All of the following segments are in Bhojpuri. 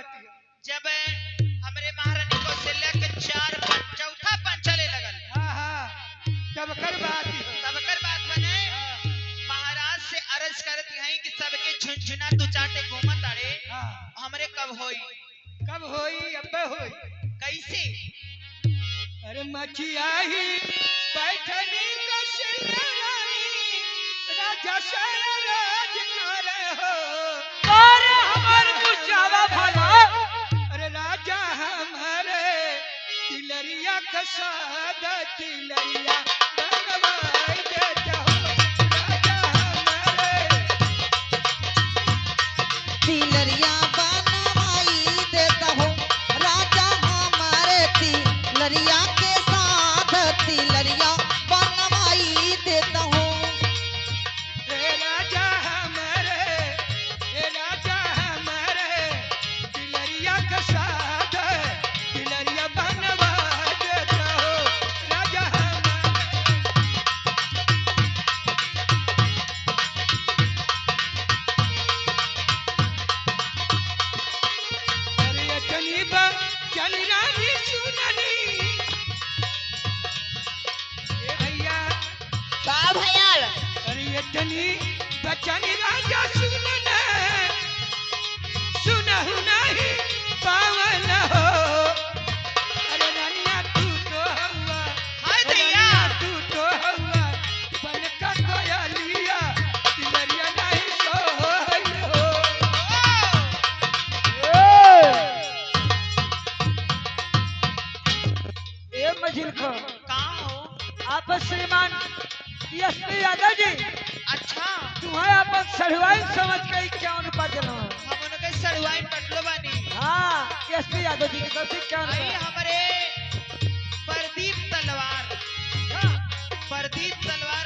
बात है। जब हमरे महारानी कौशल्या के चौथा पंचले लगल हाँ हाँ तब कर बात है। तब कर बात बने महाराज से अर्ज करती हैं कि सबके झुनझुना दू चाटे घूमत अड़े हाँ हमरे कब होई कब होई अब्बे होई। कैसे अरे मचिया ही बैठनी कौशल्या रानी राजा राज करे हो। अरे हमार मुचावा भला अरे राजा हमारे तिलरिया कसाद तिलरिया बनवाई देता हो। राजा हमारे तिलरिया बनवाई देता हो राजा हमारे तिलरिया के साथ तिलरिया बनवाई देता हो। हे राजा हमारे तिलरिया कसाद तिलरिया बनवाई देता हो। राजा हमारे अरे अतनी बा चल रानी सुननी ए भैया का भैया अरे अतनी बचन राजा सुनना सुनहु नहीं पावन हो। अरे रानिया तू तो हवा हाय दैया तू तो हवा बन का कोयलिया तिलरिया नहीं सोहल हो। ए मझिल को कहाँ हो आप श्रीमान एसपी यादव जी अच्छा तुम्हें अपन सड़वाई समझ के क्यों न बदलो। हम उनके सड़वाई पटलो बानी हाँ एसपी यादव जी की तरफ से क्यों आई न हमारे प्रदीप तलवार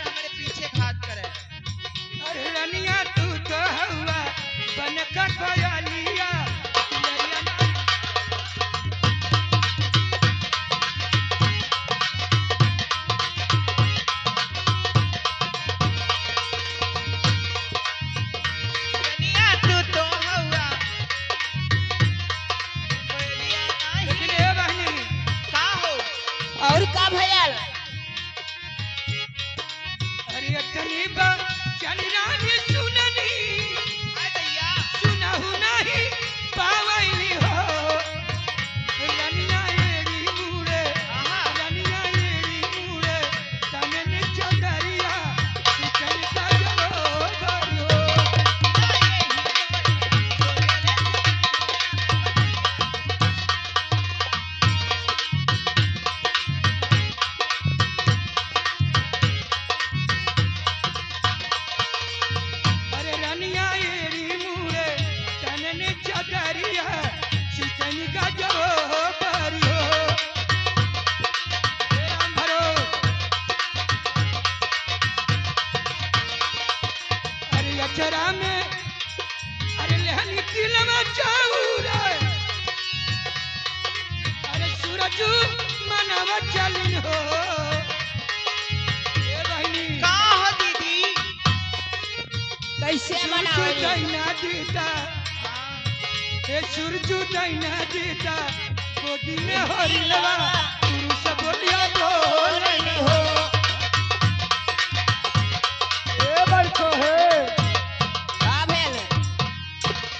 हमारे पीछे घात करे अरे रानिया तू तो हवा बन का कोयलिया तिलरिया नहीं दुनिया तू तो हवा कोयलिया नहीं लेकिन ए बहनी का हो और का भैया अरे अतनी बा चल रानी सुननी हाय दैया सुनहु नहीं पावैली हो। रानिया एड़ी मुड़े आहा रानिया एड़ी मुड़े तनन चदरिया चिकन का जरो धरो। अरे रानिया एड़ी मुड़े तनन चदरिया चिकन का जरो धरो। हे राम भरो अरे अचरा में अरे लहनी तिलवा चाऊरा अरे सूरज मनवा चलिन हो। ए बहनी का हो दीदी कैसे सूरज मनावली दैना दीता हाँ, हे सूरज दैना दीता गोदी में हरिलवा